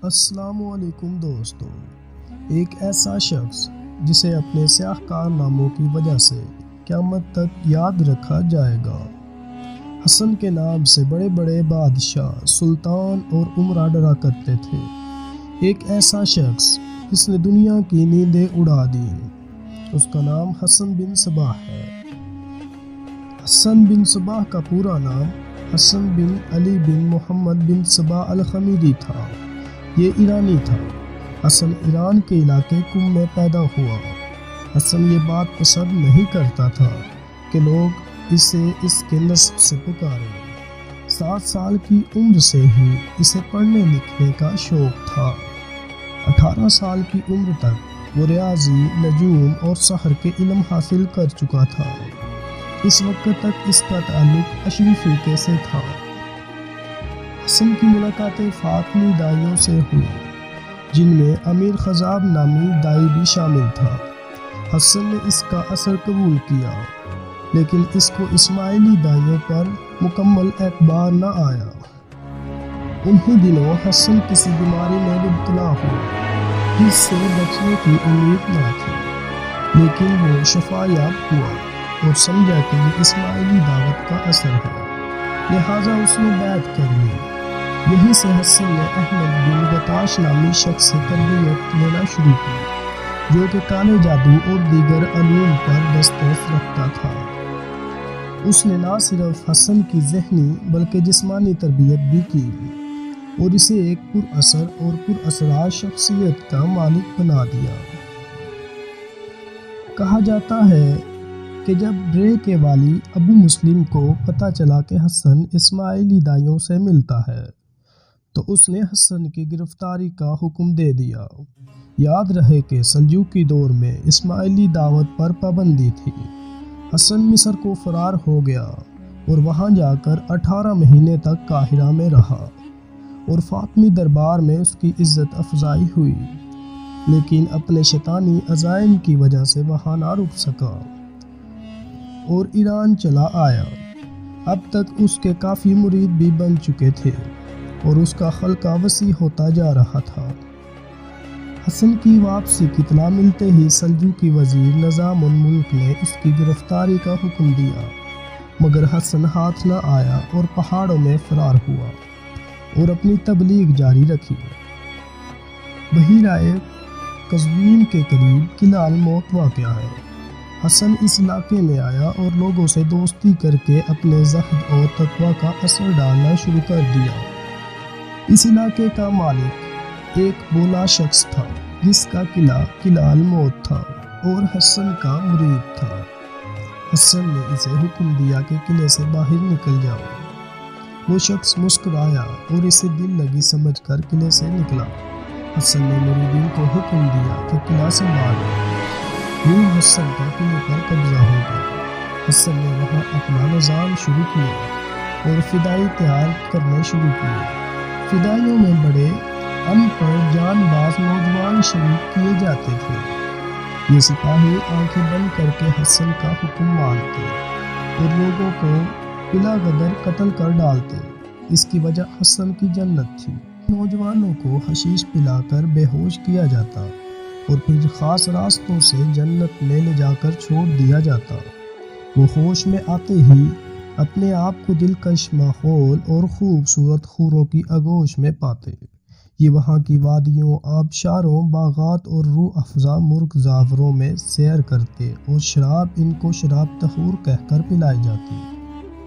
السلام علیکم دوستو، ایک ایسا شخص جسے اپنے سیاہ کارناموں کی وجہ سے قیامت تک یاد رکھا جائے گا۔ حسن کے نام سے بڑے بڑے بادشاہ، سلطان اور عمرا ڈرا کرتے تھے۔ ایک ایسا شخص جس نے دنیا کی نیندیں اڑا دیں، اس کا نام حسن بن صباح ہے۔ حسن بن صباح کا پورا نام حسن بن علی بن محمد بن صباح الخمیری تھا۔ یہ ایرانی تھا۔ حسن ایران کے علاقے قم میں پیدا ہوا۔ حسن یہ بات پسند نہیں کرتا تھا کہ لوگ اسے اس کے نسب سے پکاریں۔ 7 سال کی عمر سے ہی اسے پڑھنے لکھنے کا شوق تھا۔ 18 سال کی عمر تک وہ ریاضی، نجوم اور سحر کے علم حاصل کر چکا تھا۔ اس وقت تک اس کا تعلق اشری فرقے سے تھا۔ حسن کی ملاقاتیں فاطمی دائیوں سے ہوئی، جن میں امیر خزاب نامی دائی بھی شامل تھا۔ حسن نے اس کا اثر قبول کیا، لیکن اس کو اسماعیلی دائیوں پر مکمل اعتبار نہ آیا۔ انہی دنوں حسن کسی بیماری میں مبتلا ہوا جس سے بچنے کی امید نہ تھی، لیکن وہ شفا یاب ہوا اور سمجھا کہ یہ اسماعیلی دعوت کا اثر ہے، لہٰذا اس نے بیعت کر لی۔ یہیں سے حسن نے احمد بن بطاش نامی شخص سے تربیت لینا شروع کی، جو کہ کالے جادو اور دیگر علوم پر دسترس رکھتا تھا۔ اس نے نہ صرف حسن کی ذہنی بلکہ جسمانی تربیت بھی کی اور اسے ایک پر اثر اور پر اثرات شخصیت کا مالک بنا دیا۔ کہا جاتا ہے کہ جب رے کے والی ابو مسلم کو پتہ چلا کہ حسن اسماعیلی دائیوں سے ملتا ہے تو اس نے حسن کی گرفتاری کا حکم دے دیا۔ یاد رہے کہ سلجوقی دور میں اسماعیلی دعوت پر پابندی تھی۔ حسن مصر کو فرار ہو گیا اور وہاں جا کر 18 مہینے تک قاہرہ میں رہا اور فاطمی دربار میں اس کی عزت افزائی ہوئی، لیکن اپنے شیطانی عزائم کی وجہ سے وہاں نہ رک سکا اور ایران چلا آیا۔ اب تک اس کے کافی مرید بھی بن چکے تھے اور اس کا خلقہ وسیع ہوتا جا رہا تھا۔ حسن کی واپسی کی اطلاع ملتے ہی سلجوقی وزیر نظام الملک نے اس کی گرفتاری کا حکم دیا، مگر حسن ہاتھ نہ آیا اور پہاڑوں میں فرار ہوا اور اپنی تبلیغ جاری رکھی۔ بحیرہ قزوین کے قریب قلعہ الموت واقع ہے۔ حسن اس علاقے میں آیا اور لوگوں سے دوستی کر کے اپنے زہد اور تقویٰ کا اثر ڈالنا شروع کر دیا۔ اس علاقے کا مالک ایک بولا شخص تھا جس کا قلعہ الموت تھا اور حسن کا مرید تھا۔ حسن نے اسے حکم دیا کہ قلعے سے باہر نکل جاؤ۔ وہ شخص مسکرایا اور اسے دل لگی سمجھ کر قلعے سے نکلا۔ حسن نے مریدین کو حکم دیا کہ قلعہ سنبھالو۔ یوں حسن کا قلعے پر قبضہ ہو گیا۔ حسن نے وہاں اپنا نظام شروع کیا اور فدائی تیار کرنے شروع کیے۔ فدائیوں میں بڑے ان پڑھ جان باز نوجوان شریک کیے جاتے تھے۔ یہ سپاہی آنکھیں بند کر کے حسن کا حکم مانتے اور لوگوں کو بلا غدر قتل کر ڈالتے۔ اس کی وجہ حسن کی جنت تھی۔ نوجوانوں کو حشیش پلا کر بے ہوش کیا جاتا اور پھر خاص راستوں سے جنت میں لے جا کر چھوڑ دیا جاتا۔ وہ ہوش میں آتے ہی اپنے آپ کو دلکش ماحول اور خوبصورت حوروں کی آغوش میں پاتے۔ یہ وہاں کی وادیوں، آبشاروں، باغات اور روح افزا مرغ زاوروں میں سیر کرتے اور شراب ان کو شراب طہور کہہ کر پلائی جاتی۔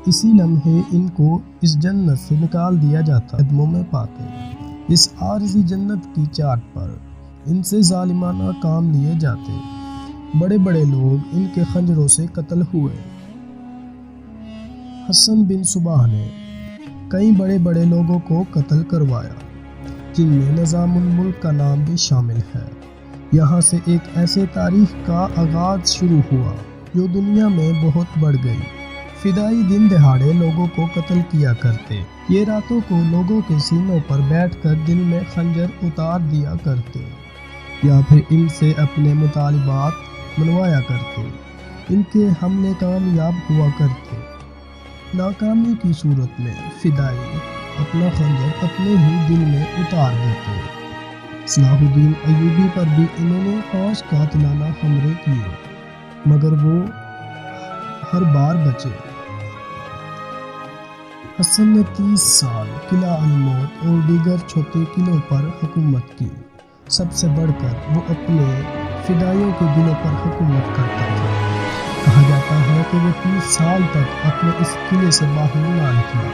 اسی لمحے ان کو اس جنت سے نکال دیا جاتا، قدموں میں پاتے۔ اس عارضی جنت کی چاٹ پر ان سے ظالمانہ کام لیے جاتے۔ بڑے بڑے لوگ ان کے خنجروں سے قتل ہوئے۔ حسن بن صباح نے کئی بڑے بڑے لوگوں کو قتل کروایا، جن میں نظام الملک کا نام بھی شامل ہے۔ یہاں سے ایک ایسے تاریخ کا آغاز شروع ہوا جو دنیا میں بہت بڑھ گئی۔ فدائی دن دہاڑے لوگوں کو قتل کیا کرتے۔ یہ راتوں کو لوگوں کے سینوں پر بیٹھ کر دل میں خنجر اتار دیا کرتے یا پھر ان سے اپنے مطالبات منوایا کرتے۔ ان کے حملے کامیاب ہوا کرتے۔ ناکامی کی صورت میں فدائی اپنا خنجر اپنے ہی دل میں اتار دیتے صلاح الدین ایوبی پر بھی انہوں نے 5 قاتلانہ حملے کیے مگر وہ ہر بار بچے۔ حسن نے 30 سال قلعہ الموت اور دیگر چھوٹے قلعوں پر حکومت کی۔ سب سے بڑھ کر وہ اپنے فدائیوں کے دلوں پر حکومت کرتا تھا۔ کہا جاتا ہے کہ وہ 30 سال تک اپنے اس قلعے سے باہر نہ نکلا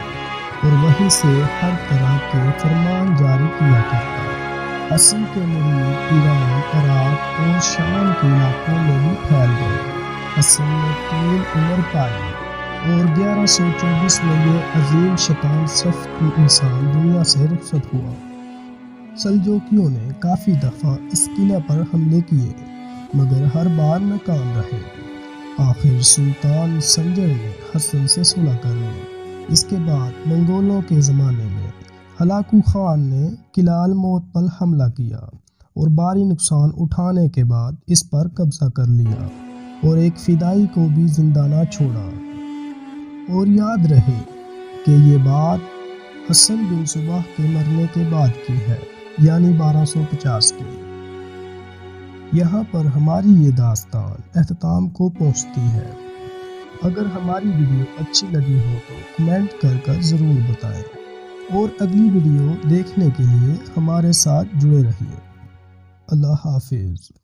اور وہیں سے ہر طرح کے فرمان جاری کیا کرتا۔ حسن کے مرید ایران، عراق اور شام کے علاقوں میں بھی پھیل گئے۔ حسن نے طویل عمر پائی اور 1124 میں یہ عظیم شیطان صفتی انسان دنیا سے رخصت ہوا۔ سلجوقیوں نے کافی دفعہ اس قلعے پر حملے کیے مگر ہر بار ناکام رہے۔ آخر سلطان سنجر نے حسن سے صلح کر لی۔ اس کے بعد منگولوں کے زمانے میں ہلاکو خان نے قلعہ الموت پر حملہ کیا اور بھاری نقصان اٹھانے کے بعد اس پر قبضہ کر لیا اور ایک فدائی کو بھی زندہ نہ چھوڑا۔ اور یاد رہے کہ یہ بات حسن بن صبح کے مرنے کے بعد کی ہے، یعنی 1250 کی۔ یہاں پر ہماری یہ داستان اختتام کو پہنچتی ہے۔ اگر ہماری ویڈیو اچھی لگی ہو تو کمنٹ کر ضرور بتائیں اور اگلی ویڈیو دیکھنے کے لیے ہمارے ساتھ جڑے رہیے۔ اللہ حافظ۔